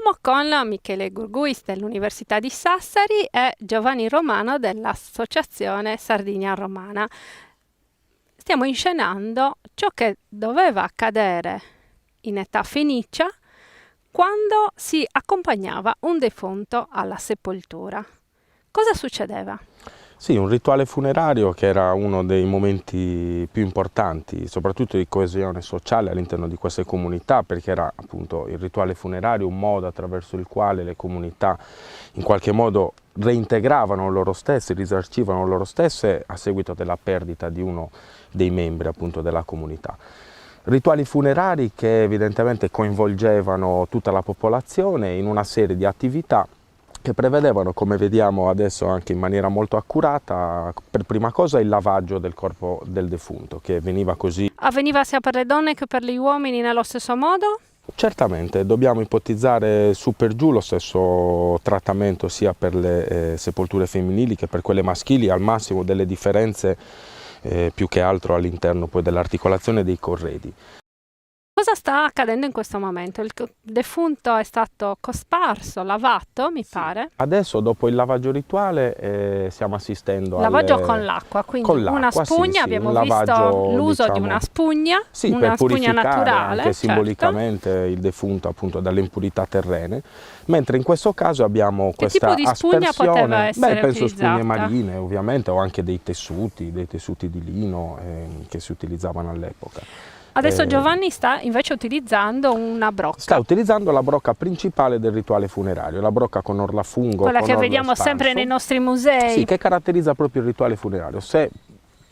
Siamo con Michele Gurguis dell'Università di Sassari e Giovanni Romano dell'Associazione Sardinia Romana. Stiamo inscenando ciò che doveva accadere in età fenicia quando si accompagnava un defunto alla sepoltura. Cosa succedeva? Sì, un rituale funerario che era uno dei momenti più importanti, soprattutto di coesione sociale all'interno di queste comunità, perché era appunto il rituale funerario un modo attraverso il quale le comunità in qualche modo reintegravano loro stesse, risarcivano loro stesse a seguito della perdita di uno dei membri appunto della comunità. Rituali funerari che evidentemente coinvolgevano tutta la popolazione in una serie di attività che prevedevano, come vediamo adesso anche in maniera molto accurata, per prima cosa il lavaggio del corpo del defunto, che veniva così. Avveniva sia per le donne che per gli uomini nello stesso modo? Certamente, dobbiamo ipotizzare su per giù lo stesso trattamento sia per le sepolture femminili che per quelle maschili, al massimo delle differenze più che altro all'interno poi dell'articolazione dei corredi. Cosa sta accadendo in questo momento? Il defunto è stato cosparso, lavato, mi pare. Adesso, dopo il lavaggio rituale, stiamo assistendo al lavaggio con l'acqua, quindi con una spugna, sì, abbiamo un visto l'uso diciamo, di una spugna, sì, una per spugna purificare naturale, anche certo, simbolicamente il defunto appunto dalle impurità terrene, mentre in questo caso abbiamo questa tipo di spugna aspersione, poteva essere penso utilizzata? spugne marine ovviamente, o anche dei tessuti di lino che si utilizzavano all'epoca. Adesso Giovanni sta invece utilizzando una brocca. Sta utilizzando la brocca principale del rituale funerario, la brocca con orlafungo. Quella con che orlo vediamo espanso, sempre nei nostri musei. Sì, che caratterizza proprio il rituale funerario. Se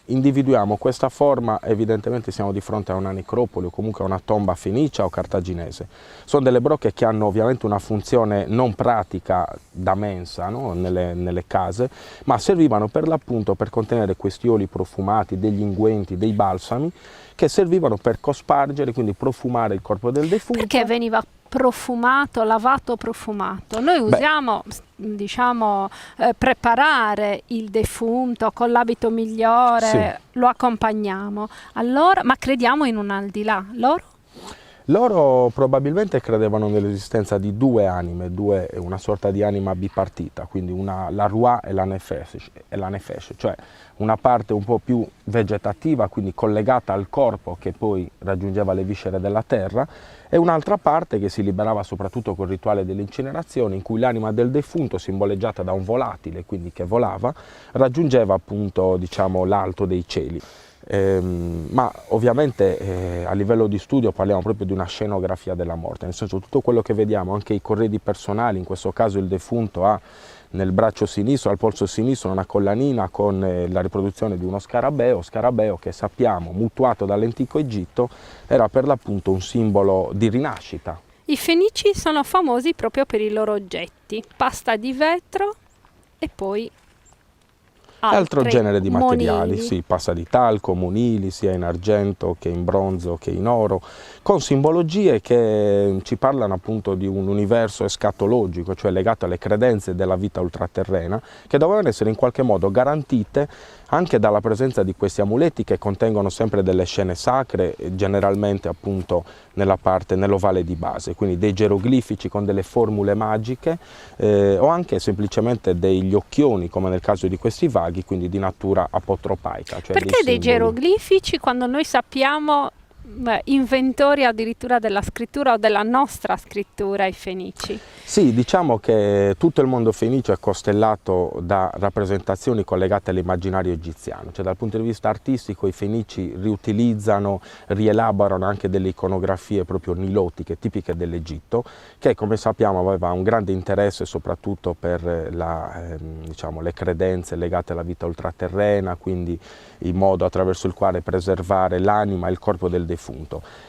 individuiamo questa forma, evidentemente siamo di fronte a una necropoli o comunque a una tomba fenicia o cartaginese. Sono delle brocche che hanno ovviamente una funzione non pratica da mensa, no? nelle case, ma servivano per l'appunto per contenere questi oli profumati, degli unguenti, dei balsami, che servivano per cospargere, quindi profumare il corpo del defunto. Perché veniva profumato, lavato profumato? Noi usiamo, diciamo, preparare il defunto con l'abito migliore, sì, lo accompagniamo. Allora, ma crediamo in un al di là. Loro? Loro probabilmente credevano nell'esistenza di due anime, una sorta di anima bipartita, quindi la Ruah e la Nefesh, cioè una parte un po' più vegetativa, quindi collegata al corpo che poi raggiungeva le viscere della terra, e un'altra parte che si liberava soprattutto col rituale dell'incinerazione, in cui l'anima del defunto, simboleggiata da un volatile, quindi che volava, raggiungeva appunto, diciamo, l'alto dei cieli. Ma ovviamente a livello di studio parliamo proprio di una scenografia della morte, nel senso tutto quello che vediamo, anche i corredi personali, in questo caso il defunto ha nel braccio sinistro, al polso sinistro, una collanina con la riproduzione di uno scarabeo che sappiamo, mutuato dall'antico Egitto, era per l'appunto un simbolo di rinascita. I Fenici sono famosi proprio per i loro oggetti, pasta di vetro e poi altro genere di materiali, monili. sì, pasta di talco, monili, sia in argento che in bronzo che in oro, con simbologie che ci parlano appunto di un universo escatologico, cioè legato alle credenze della vita ultraterrena, che dovevano essere in qualche modo garantite anche dalla presenza di questi amuleti che contengono sempre delle scene sacre, generalmente appunto nell'ovale di base, quindi dei geroglifici con delle formule magiche o anche semplicemente degli occhioni, come nel caso di questi vaghi, quindi di natura apotropaica. Cioè perché dei geroglifici quando noi sappiamo inventori addirittura della scrittura o della nostra scrittura, i Fenici? Sì, diciamo che tutto il mondo fenicio è costellato da rappresentazioni collegate all'immaginario egiziano, cioè dal punto di vista artistico i Fenici riutilizzano, rielaborano anche delle iconografie proprio nilotiche, tipiche dell'Egitto, che come sappiamo aveva un grande interesse soprattutto per diciamo, le credenze legate alla vita ultraterrena, quindi il modo attraverso il quale preservare l'anima e il corpo del defunto.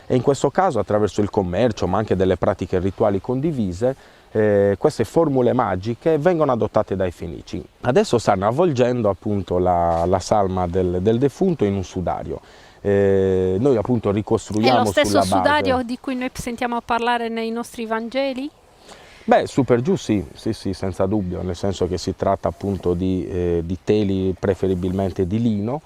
E in questo caso attraverso il commercio, ma anche delle pratiche rituali condivise, queste formule magiche vengono adottate dai Fenici. Adesso stanno avvolgendo appunto la salma del defunto in un sudario. Noi appunto ricostruiamo sulla base. È lo stesso sudario di cui noi sentiamo parlare nei nostri Vangeli? Beh, su per giù sì, senza dubbio, nel senso che si tratta appunto di teli preferibilmente di lino,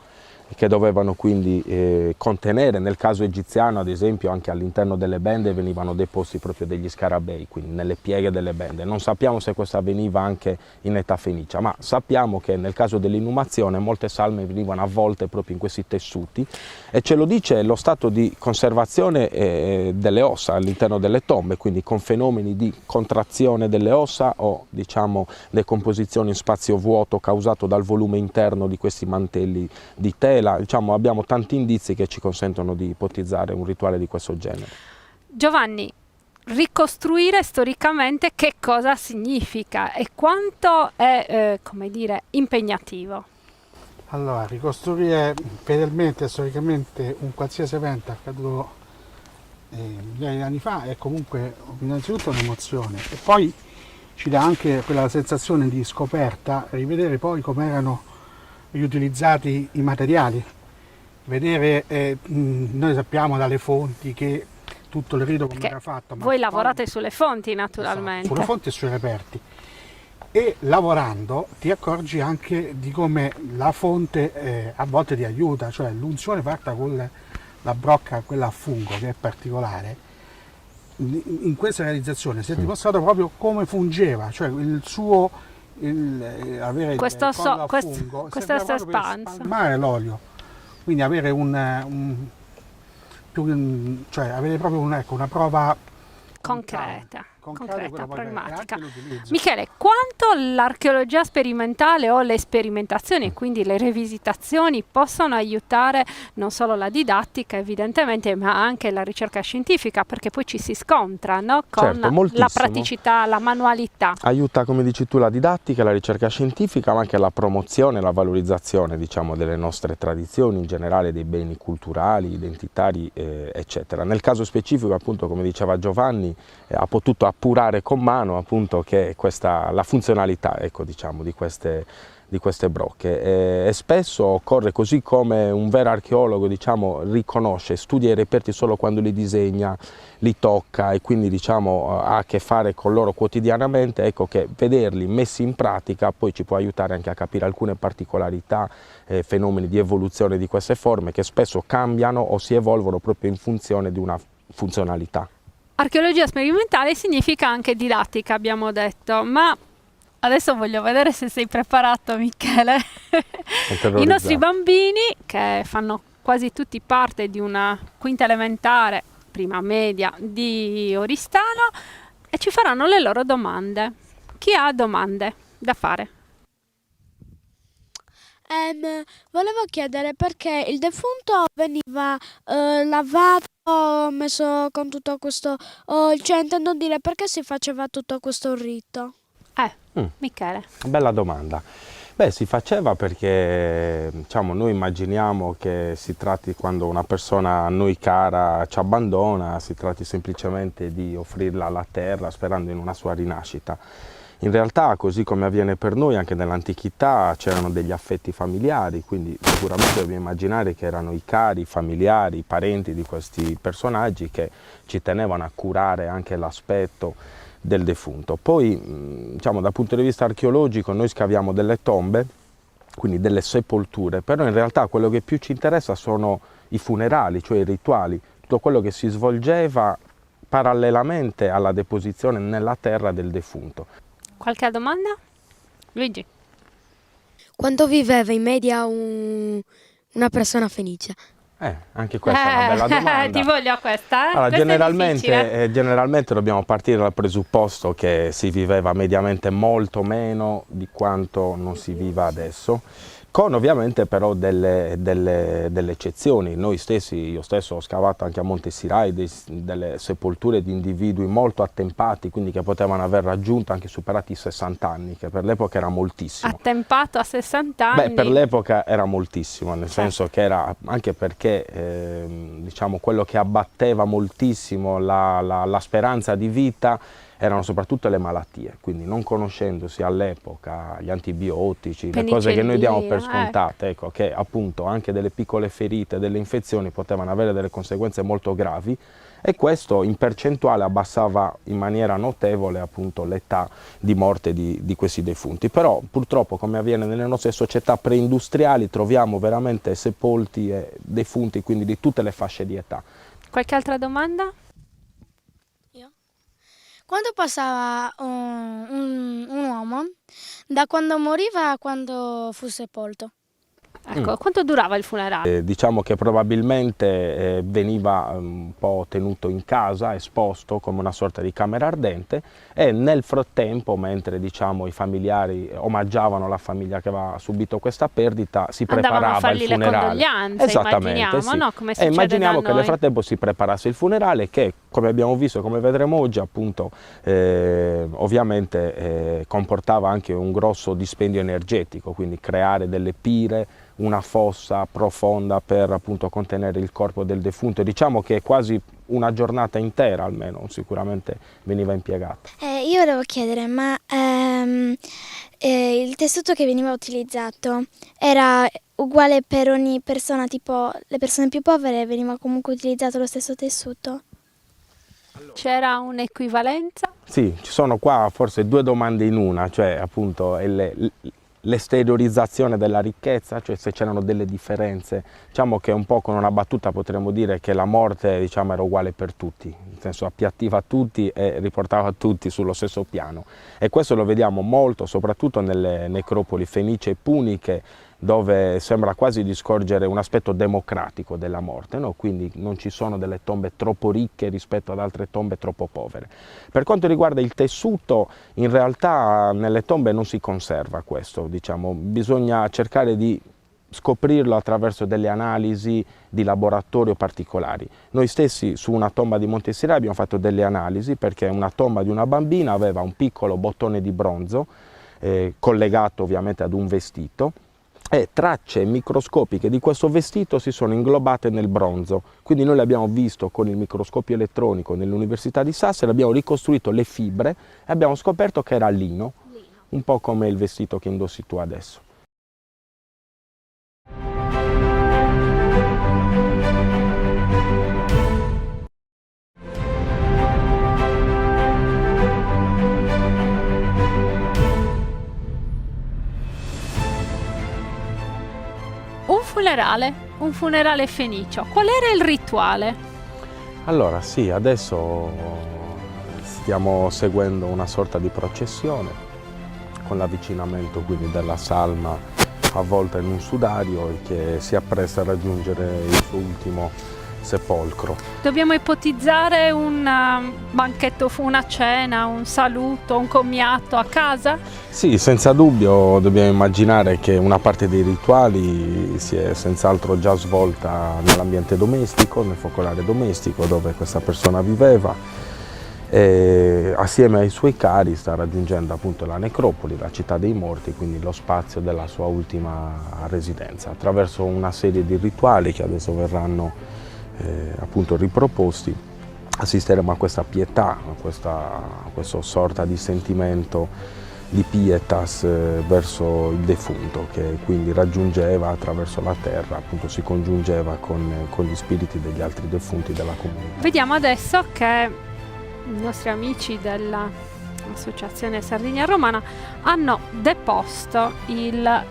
che dovevano quindi contenere, nel caso egiziano ad esempio anche all'interno delle bende venivano deposti proprio degli scarabei, quindi nelle pieghe delle bende. Non sappiamo se questo avveniva anche in età fenicia, ma sappiamo che nel caso dell'inumazione molte salme venivano avvolte proprio in questi tessuti, e ce lo dice lo stato di conservazione delle ossa all'interno delle tombe, quindi con fenomeni di contrazione delle ossa o diciamo decomposizione in spazio vuoto causato dal volume interno di questi mantelli di tela. Diciamo, abbiamo tanti indizi che ci consentono di ipotizzare un rituale di questo genere. Giovanni, ricostruire storicamente che cosa significa e quanto è, come dire, impegnativo? Allora, ricostruire fedelmente e storicamente un qualsiasi evento accaduto migliaia di anni fa è comunque innanzitutto un'emozione, e poi ci dà anche quella sensazione di scoperta, rivedere poi come erano riutilizzati i materiali, vedere, noi sappiamo dalle fonti che tutto il rito come Perché era fatto. Ma voi poi, lavorate sulle fonti naturalmente. esatto, sulle fonti e sui reperti, e lavorando ti accorgi anche di come la fonte a volte ti aiuta, cioè l'unzione fatta con la brocca, quella a fungo, che è particolare. In questa realizzazione si è dimostrato proprio come fungeva, cioè il suo avere Questo il collo a questo fungo questa serviva proprio per espansa. spalmare l'olio, quindi avere cioè avere proprio una prova Concreta, concreta, quella poi pragmatica. anche l'utilizzo. Michele, quanto l'archeologia sperimentale o le sperimentazioni e quindi le rivisitazioni possono aiutare non solo la didattica evidentemente, ma anche la ricerca scientifica, perché poi ci si scontra, no? Con Certo, moltissimo. la praticità, la manualità. Aiuta, come dici tu, la didattica, la ricerca scientifica, ma anche la promozione e la valorizzazione, diciamo, delle nostre tradizioni, in generale dei beni culturali, identitari, eccetera. Nel caso specifico, appunto, come diceva Giovanni, ha potuto appurare con mano, appunto, che la funzionalità, ecco, diciamo, di queste brocche, e spesso occorre, così come un vero archeologo, diciamo, riconosce, studia i reperti solo quando li disegna, li tocca e quindi, diciamo, ha a che fare con loro quotidianamente, ecco che vederli messi in pratica poi ci può aiutare anche a capire alcune particolarità, fenomeni di evoluzione di queste forme che spesso cambiano o si evolvono proprio in funzione di una funzionalità. Archeologia sperimentale significa anche didattica, abbiamo detto, ma adesso voglio vedere se sei preparato, Michele. I nostri bambini, che fanno quasi tutti parte di una quinta elementare, prima media di Oristano, e ci faranno le loro domande. Chi ha domande da fare? Volevo chiedere perché il defunto veniva lavato, messo con tutto questo, cioè intendo dire perché si faceva tutto questo rito. Michele. Bella domanda. Beh, si faceva perché, diciamo, noi immaginiamo che si tratti, quando una persona a noi cara ci abbandona, si tratti semplicemente di offrirla alla terra sperando in una sua rinascita. In realtà, così come avviene per noi, anche nell'antichità c'erano degli affetti familiari, quindi sicuramente dobbiamo immaginare che erano i cari, i familiari, i parenti di questi personaggi che ci tenevano a curare anche l'aspetto del defunto. Poi, diciamo, dal punto di vista archeologico noi scaviamo delle tombe, quindi delle sepolture, però in realtà quello che più ci interessa sono i funerali, cioè i rituali, tutto quello che si svolgeva parallelamente alla deposizione nella terra del defunto. Qualche domanda? Luigi. Quanto viveva in media una persona fenicia? Anche questa è una bella domanda. Ti voglio questa, Allora, questa è difficile. generalmente dobbiamo partire dal presupposto che si viveva mediamente molto meno di quanto non si viva adesso, con ovviamente però delle eccezioni. Io stesso ho scavato anche a Monte Sirai delle sepolture di individui molto attempati, quindi che potevano aver raggiunto anche superati i 60 anni, che per l'epoca era moltissimo. Attempato a 60 anni? Beh, per l'epoca era moltissimo, nel Certo. senso che era anche perché diciamo, quello che abbatteva moltissimo la speranza di vita erano soprattutto le malattie, quindi non conoscendosi all'epoca gli antibiotici, le cose che noi diamo per scontate, ecco, che appunto anche delle piccole ferite, delle infezioni potevano avere delle conseguenze molto gravi, e questo in percentuale abbassava in maniera notevole appunto l'età di morte di questi defunti. Però purtroppo, come avviene nelle nostre società preindustriali, troviamo veramente sepolti e defunti quindi di tutte le fasce di età. Qualche altra domanda? Quanto passava un uomo da quando moriva a quando fu sepolto? Ecco, quanto durava il funerale? Diciamo che probabilmente veniva un po' tenuto in casa, esposto come una sorta di camera ardente, e nel frattempo, mentre diciamo, i familiari omaggiavano la famiglia che aveva subito questa perdita, si Andavano preparava a fargli il le funerale. condoglianze, Esattamente, immaginiamo, sì. no? Come E succede immaginiamo da che nel noi. frattempo si preparasse il funerale che, come abbiamo visto e come vedremo oggi, appunto, ovviamente comportava anche un grosso dispendio energetico, quindi creare delle pire, una fossa profonda per appunto contenere il corpo del defunto. Diciamo che quasi una giornata intera almeno sicuramente veniva impiegata. Io volevo chiedere, ma il tessuto che veniva utilizzato era uguale per ogni persona, tipo le persone più povere veniva comunque utilizzato lo stesso tessuto? C'era un'equivalenza? Sì, ci sono qua forse due domande in una, cioè appunto l'esteriorizzazione della ricchezza, cioè se c'erano delle differenze. Diciamo che un po' con una battuta potremmo dire che la morte, diciamo, era uguale per tutti, nel senso appiattiva tutti e riportava tutti sullo stesso piano, e questo lo vediamo molto soprattutto nelle necropoli fenicie e puniche, dove sembra quasi di scorgere un aspetto democratico della morte, no? Quindi non ci sono delle tombe troppo ricche rispetto ad altre tombe troppo povere. Per quanto riguarda il tessuto, in realtà nelle tombe non si conserva questo, diciamo, bisogna cercare di scoprirlo attraverso delle analisi di laboratorio particolari. Noi stessi su una tomba di Montesirai abbiamo fatto delle analisi, perché una tomba di una bambina aveva un piccolo bottone di bronzo collegato ovviamente ad un vestito, e tracce microscopiche di questo vestito si sono inglobate nel bronzo. Quindi noi l'abbiamo visto con il microscopio elettronico nell'Università di Sassari, abbiamo ricostruito le fibre e abbiamo scoperto che era lino, un po' come il vestito che indossi tu adesso. Un funerale fenicio. Qual era il rituale? Allora sì, adesso stiamo seguendo una sorta di processione con l'avvicinamento quindi della salma avvolta in un sudario e che si appresta a raggiungere il suo ultimo sepolcro. Dobbiamo ipotizzare un banchetto, una cena, un saluto, un commiato a casa? Sì, senza dubbio dobbiamo immaginare che una parte dei rituali si è senz'altro già svolta nell'ambiente domestico, nel focolare domestico dove questa persona viveva, e assieme ai suoi cari sta raggiungendo appunto la necropoli, la città dei morti, quindi lo spazio della sua ultima residenza, attraverso una serie di rituali che adesso verranno appunto riproposti. Assisteremo a questa pietà, a questa sorta di sentimento di pietas verso il defunto, che quindi raggiungeva attraverso la terra, appunto si congiungeva con gli spiriti degli altri defunti della comunità. Vediamo adesso che i nostri amici dell'Associazione Sardinia Romana hanno deposto il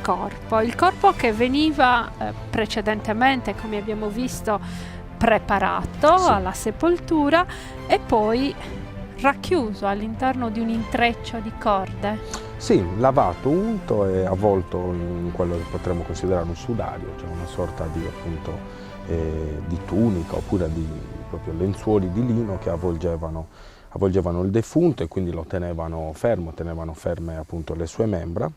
corpo che veniva precedentemente, come abbiamo visto, preparato Sì. alla sepoltura e poi racchiuso all'interno di un intreccio di corde. Sì, lavato, unto e avvolto in quello che potremmo considerare un sudario, cioè una sorta di appunto di tunica oppure di proprio lenzuoli di lino che avvolgevano il defunto e quindi lo tenevano ferme appunto le sue membra,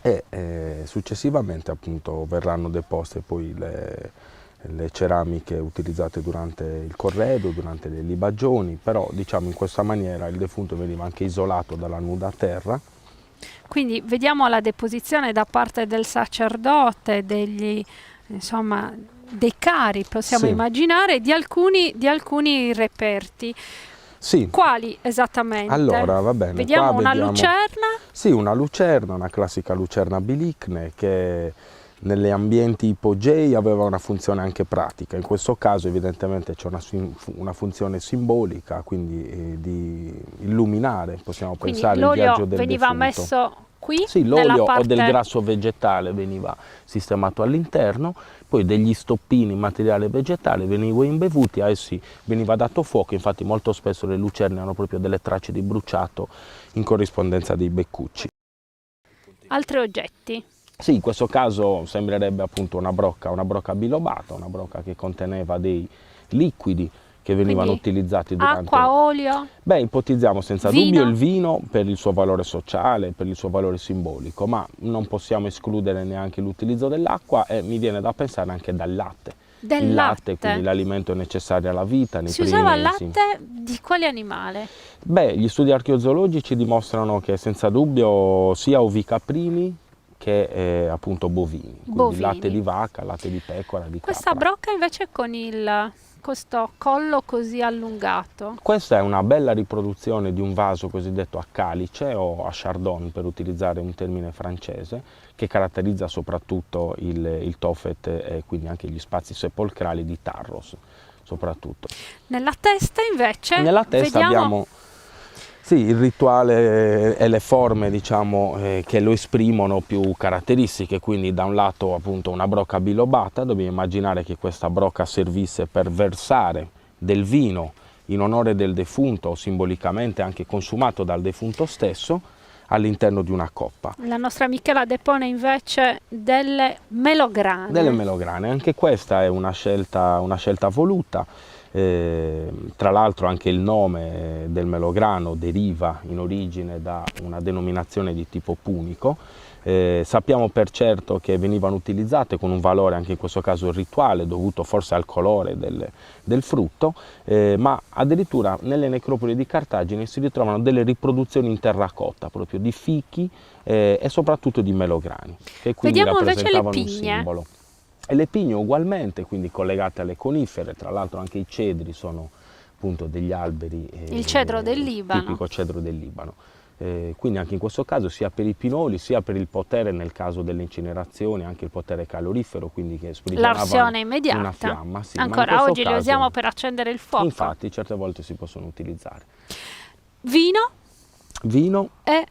e successivamente appunto verranno deposte poi le ceramiche utilizzate durante il corredo, durante le libagioni, però diciamo in questa maniera il defunto veniva anche isolato dalla nuda terra. Quindi vediamo la deposizione da parte del sacerdote, dei cari, possiamo Sì. immaginare, di alcuni reperti. Sì. Quali esattamente? Allora, va bene. Vediamo qua una vediamo, lucerna. Sì, una lucerna, una classica lucerna bilicne che negli ambienti ipogei aveva una funzione anche pratica. In questo caso evidentemente c'è una funzione simbolica, quindi di illuminare, possiamo Quindi pensare, il viaggio del veniva defunto. messo qui, Sì, nella l'olio parte... o del grasso vegetale veniva sistemato all'interno, poi degli stoppini in materiale vegetale venivano imbevuti, a essi veniva dato fuoco, infatti molto spesso le lucerne hanno proprio delle tracce di bruciato in corrispondenza dei beccucci. Altri oggetti. Sì, in questo caso sembrerebbe appunto una brocca bilobata, una brocca che conteneva dei liquidi che venivano Quindi utilizzati durante... acqua, olio. Beh, ipotizziamo senza Vino. dubbio il vino per il suo valore sociale, per il suo valore simbolico, ma non possiamo escludere neanche l'utilizzo dell'acqua e mi viene da pensare anche dal latte. Del Il latte, latte. quindi l'alimento necessario alla vita nei Si primi usava mesi. latte di quale animale? Beh, gli studi archeozoologici dimostrano che senza dubbio sia ovicaprini che appunto bovini, quindi Bovini. latte di vacca, latte di pecora, di Questa capra. brocca invece con questo collo così allungato. Questa è una bella riproduzione di un vaso cosiddetto a calice o a chardon, per utilizzare un termine francese, che caratterizza soprattutto il Tophet e quindi anche gli spazi sepolcrali di Tarros, soprattutto. Nella testa invece Nella testa vediamo abbiamo sì, il rituale e le forme, diciamo, che lo esprimono più caratteristiche, quindi da un lato appunto una brocca bilobata, dobbiamo immaginare che questa brocca servisse per versare del vino in onore del defunto o simbolicamente anche consumato dal defunto stesso all'interno di una coppa. la nostra Michela depone invece delle melograne. Delle melograne, anche questa è una scelta voluta. Tra l'altro anche il nome del melograno deriva in origine da una denominazione di tipo punico. Sappiamo per certo che venivano utilizzate con un valore anche in questo caso rituale, dovuto forse al colore del frutto, ma addirittura nelle necropoli di Cartagine si ritrovano delle riproduzioni in terracotta proprio di fichi e soprattutto di melograni, che quindi Vediamo invece le rappresentavano un pigne. simbolo. E le pigne ugualmente, quindi collegate alle conifere, tra l'altro anche i cedri sono appunto degli alberi, Il cedro del Libano. tipico cedro del Libano. Quindi anche in questo caso sia per i pinoli sia per il potere nel caso delle incinerazioni, anche il potere calorifero, quindi che sprigionavano L'arsione immediata. una fiamma. Sì, ma in Ancora questo oggi li caso, usiamo per accendere il fuoco. infatti certe volte si possono utilizzare. Vino Vino e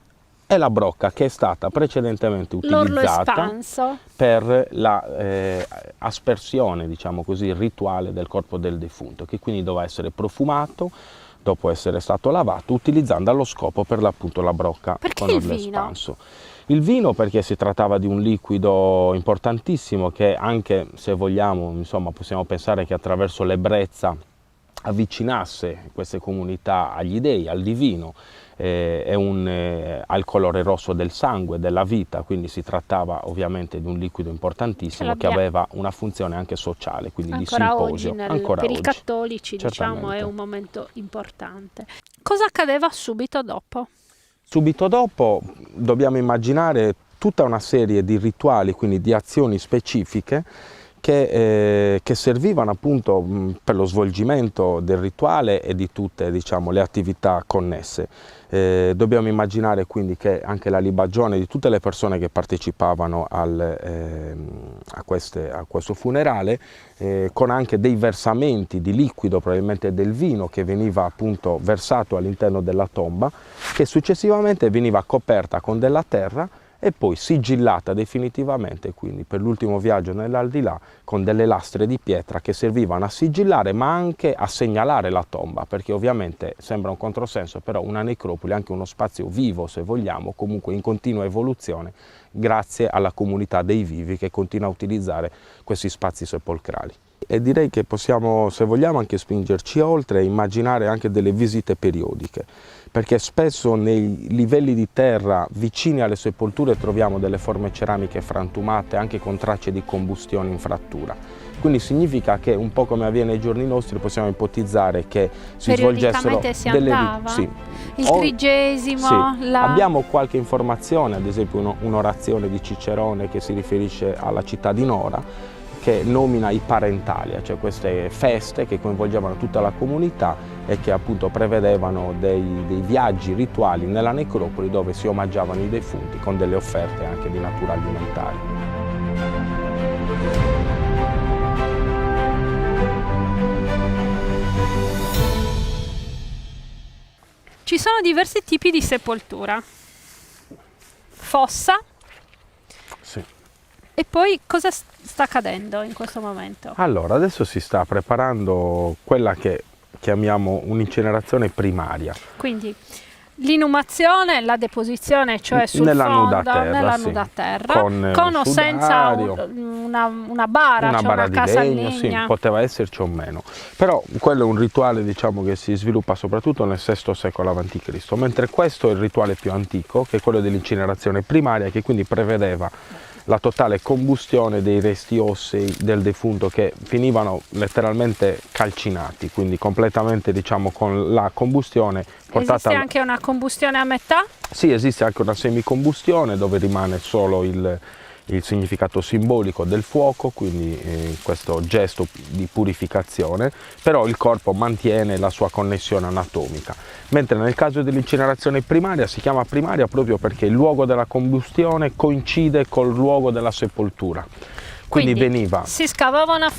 è la brocca che è stata precedentemente l'orlo utilizzata espanso. per la aspersione, diciamo così, rituale del corpo del defunto, che quindi doveva essere profumato dopo essere stato lavato, utilizzando allo scopo per l'appunto la brocca Perché con il l'orlo vino? espanso. Il vino perché si trattava di un liquido importantissimo che anche se vogliamo, insomma, possiamo pensare che attraverso l'ebbrezza avvicinasse queste comunità agli dei, al divino, al colore rosso del sangue, della vita, quindi si trattava ovviamente di un liquido importantissimo che aveva una funzione anche sociale, quindi Ancora di oggi, simposio. Ancora per i oggi. cattolici, diciamo, è Certamente. un momento importante. Cosa accadeva subito dopo? Subito dopo dobbiamo immaginare tutta una serie di rituali, quindi di azioni specifiche che servivano appunto per lo svolgimento del rituale e di tutte, diciamo, le attività connesse. Dobbiamo immaginare quindi che anche la libagione di tutte le persone che partecipavano a questo funerale, con anche dei versamenti di liquido, probabilmente del vino, che veniva appunto versato all'interno della tomba, che successivamente veniva coperta con della terra e poi sigillata definitivamente, quindi per l'ultimo viaggio nell'aldilà, con delle lastre di pietra che servivano a sigillare ma anche a segnalare la tomba, perché ovviamente sembra un controsenso, però una necropoli è anche uno spazio vivo, se vogliamo, comunque in continua evoluzione, grazie alla comunità dei vivi che continua a utilizzare questi spazi sepolcrali. E direi che possiamo, se vogliamo, anche spingerci oltre e immaginare anche delle visite periodiche, perché spesso nei livelli di terra vicini alle sepolture troviamo delle forme ceramiche frantumate anche con tracce di combustione in frattura. Quindi significa che, un po' come avviene ai giorni nostri, possiamo ipotizzare che si svolgessero Periodicamente si delle andava? sì. Il trigesimo, Sì. Abbiamo qualche informazione, ad esempio un'orazione di Cicerone che si riferisce alla città di Nora, che nomina i parentalia, cioè queste feste che coinvolgevano tutta la comunità e che appunto prevedevano dei viaggi rituali nella necropoli dove si omaggiavano i defunti con delle offerte anche di natura alimentare. Ci sono diversi tipi di sepoltura. Fossa. Sì. E poi cosa sta accadendo in questo momento? Allora, adesso si sta preparando quella che chiamiamo un'incinerazione primaria. Quindi l'inumazione, la deposizione, cioè sul Nella fondo, nuda terra, nella sì. nuda terra, Con o senza sudario, una bara, una cioè bara una di casa in legno, sì, legna. poteva esserci o meno. Però quello è un rituale, diciamo, che si sviluppa soprattutto nel VI secolo a.C., mentre questo è il rituale più antico, che è quello dell'incinerazione primaria, che quindi prevedeva la totale combustione dei resti ossei del defunto, che finivano letteralmente calcinati, quindi completamente, diciamo, con la combustione portata... Esiste anche una combustione a metà? Sì, esiste anche una semicombustione dove rimane solo il significato simbolico del fuoco, quindi questo gesto di purificazione, però il corpo mantiene la sua connessione anatomica. Mentre nel caso dell'incinerazione primaria si chiama primaria proprio perché il luogo della combustione coincide col luogo della sepoltura. Quindi si scavava una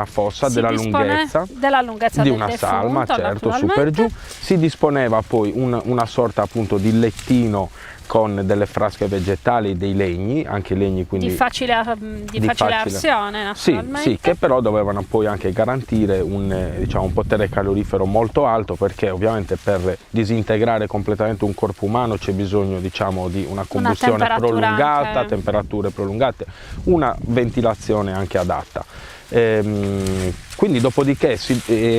fossa, della lunghezza di una salma, certo, su per giù. Si disponeva poi una sorta appunto di lettino con delle frasche vegetali, dei legni, anche legni quindi di facile arsione, naturalmente. Sì, che però dovevano poi anche garantire un potere calorifero molto alto, perché ovviamente per disintegrare completamente un corpo umano c'è bisogno, diciamo, di una combustione prolungata, anche. temperature prolungate, una ventilazione anche adatta. Quindi dopodiché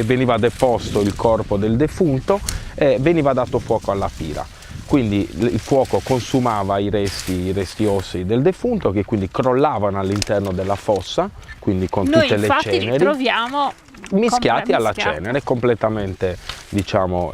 veniva deposto il corpo del defunto e veniva dato fuoco alla pira. Quindi il fuoco consumava i resti ossei del defunto, che quindi crollavano all'interno della fossa, quindi con tutte le ceneri. Noi infatti li troviamo mischiati alla cenere, completamente, diciamo...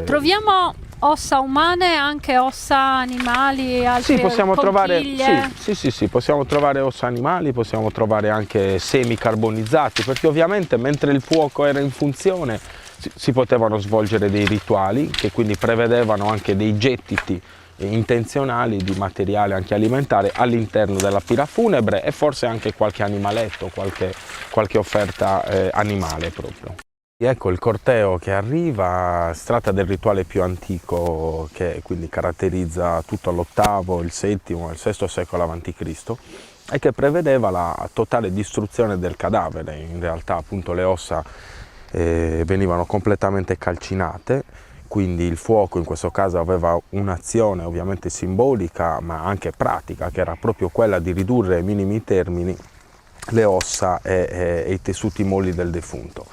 Troviamo ossa umane, anche ossa animali, altre sì, possiamo trovare, conchiglie. sì, possiamo trovare ossa animali, possiamo trovare anche semi carbonizzati, perché ovviamente mentre il fuoco era in funzione si potevano svolgere dei rituali che quindi prevedevano anche dei gettiti intenzionali di materiale anche alimentare all'interno della pira funebre, e forse anche qualche animaletto, qualche offerta animale proprio. Ecco il corteo che arriva. Si tratta del rituale più antico, che quindi caratterizza tutto l'VIII, il VII e il VI secolo a.C., e che prevedeva la totale distruzione del cadavere. In realtà appunto le ossa venivano completamente calcinate, quindi il fuoco in questo caso aveva un'azione ovviamente simbolica ma anche pratica, che era proprio quella di ridurre ai minimi termini le ossa e i tessuti molli del defunto.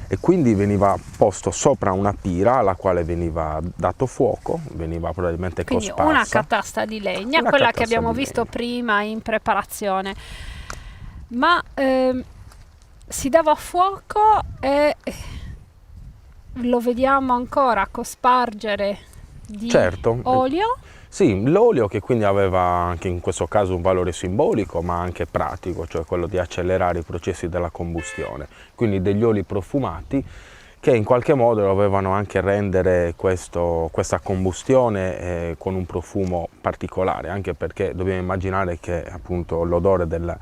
E quindi veniva posto sopra una pira alla quale veniva dato fuoco, veniva probabilmente cosparsa. Quindi una catasta di legna, quella che abbiamo visto prima in preparazione. Ma si dava fuoco e lo vediamo ancora cospargere di olio. Sì, l'olio, che quindi aveva anche in questo caso un valore simbolico ma anche pratico, cioè quello di accelerare i processi della combustione, quindi degli oli profumati che in qualche modo dovevano anche rendere questa combustione con un profumo particolare, anche perché dobbiamo immaginare che appunto l'odore della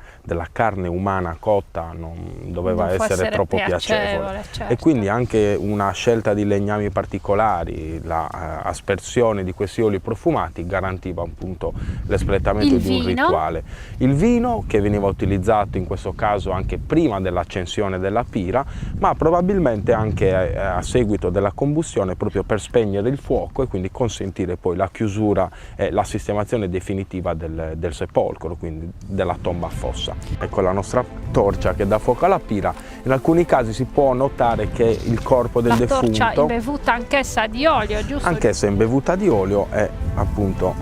carne umana cotta non doveva essere troppo piacevole. Certo. E quindi anche una scelta di legnami particolari, l'aspersione di questi oli profumati garantiva appunto l'espletamento di un rituale. Il vino, che veniva utilizzato in questo caso anche prima dell'accensione della pira, ma probabilmente anche a seguito della combustione, proprio per spegnere il fuoco e quindi consentire poi la chiusura e la sistemazione definitiva del sepolcro, quindi della tomba a fossa. Ecco la nostra torcia che dà fuoco alla pira. In alcuni casi si può notare che il corpo del defunto... La torcia imbevuta anch'essa di olio, giusto? Anch'essa imbevuta di olio, e appunto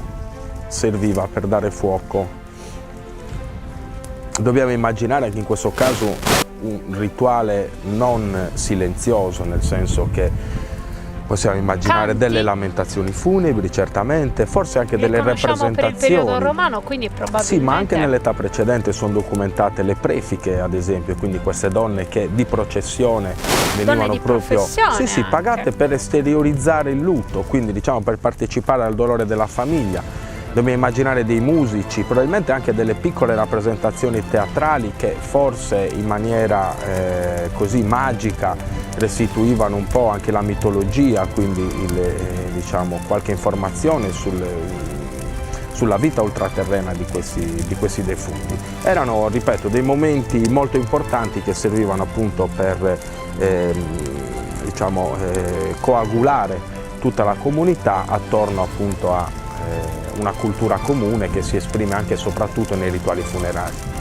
serviva per dare fuoco. Dobbiamo immaginare che in questo caso un rituale non silenzioso, nel senso che possiamo immaginare delle lamentazioni funebri, certamente, forse anche delle rappresentazioni. Per il periodo romano, quindi probabilmente... Sì, ma anche nell'età precedente sono documentate le prefiche, ad esempio, quindi queste donne che di processione venivano proprio pagate per esteriorizzare il lutto, quindi diciamo per partecipare al dolore della famiglia. Dobbiamo immaginare dei musici, probabilmente anche delle piccole rappresentazioni teatrali che forse in maniera così magica restituivano un po' anche la mitologia, quindi diciamo, qualche informazione sulla vita ultraterrena di questi defunti. Erano, ripeto, dei momenti molto importanti che servivano appunto per diciamo, coagulare tutta la comunità attorno appunto a una cultura comune che si esprime anche e soprattutto nei rituali funerari.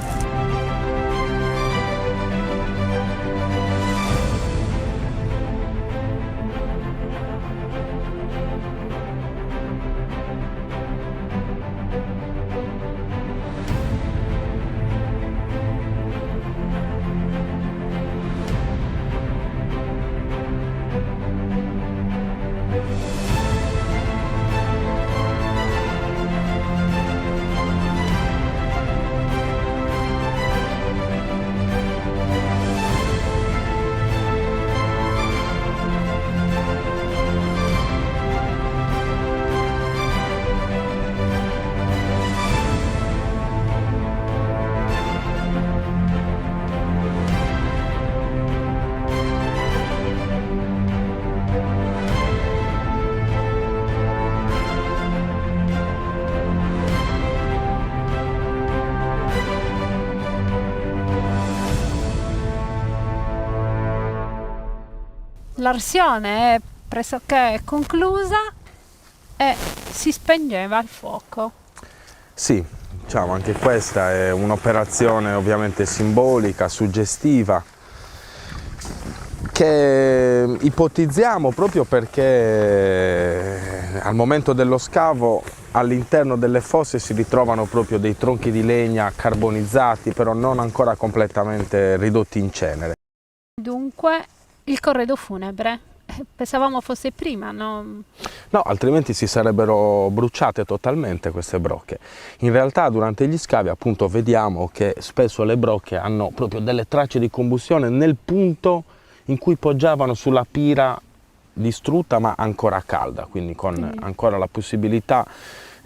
L'arsione è pressoché conclusa e si spegneva il fuoco. Sì, diciamo, anche questa è un'operazione ovviamente simbolica, suggestiva, che ipotizziamo proprio perché al momento dello scavo all'interno delle fosse si ritrovano proprio dei tronchi di legna carbonizzati, però non ancora completamente ridotti in cenere. Dunque, il corredo funebre. Pensavamo fosse prima, no? No, altrimenti si sarebbero bruciate totalmente queste brocche. In realtà durante gli scavi appunto vediamo che spesso le brocche hanno proprio delle tracce di combustione nel punto in cui poggiavano sulla pira distrutta ma ancora calda, quindi con ancora la possibilità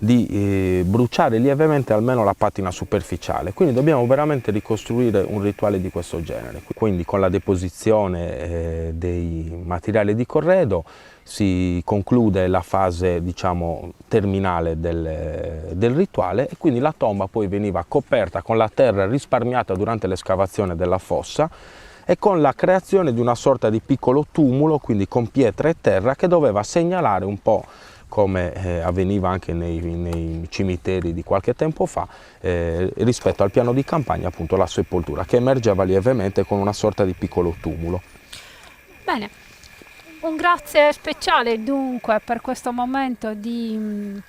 di bruciare lievemente almeno la patina superficiale. Quindi dobbiamo veramente ricostruire un rituale di questo genere. Quindi con la deposizione dei materiali di corredo si conclude la fase, diciamo, terminale del rituale, e quindi la tomba poi veniva coperta con la terra risparmiata durante l'escavazione della fossa e con la creazione di una sorta di piccolo tumulo, quindi con pietra e terra, che doveva segnalare un po', come avveniva anche nei cimiteri di qualche tempo fa, rispetto al piano di campagna, appunto la sepoltura, che emergeva lievemente con una sorta di piccolo tumulo. Bene, un grazie speciale dunque per questo momento di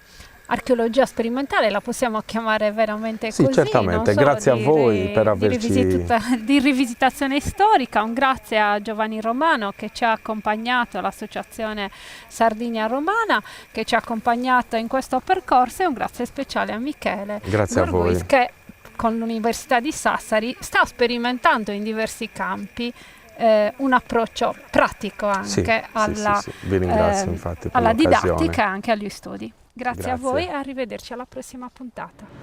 archeologia sperimentale, la possiamo chiamare veramente sì, così. Certamente, grazie a voi per averci... di rivisitazione storica. Un grazie a Giovanni Romano che ci ha accompagnato, all'Associazione Sardinia Romana che ci ha accompagnato in questo percorso, e un grazie speciale a Michele Grazie Gurguis, a voi. che con l'Università di Sassari sta sperimentando in diversi campi un approccio pratico anche alla, Vi ringrazio infatti per alla l'occasione. didattica e anche agli studi. Grazie a Grazie. voi e arrivederci alla prossima puntata.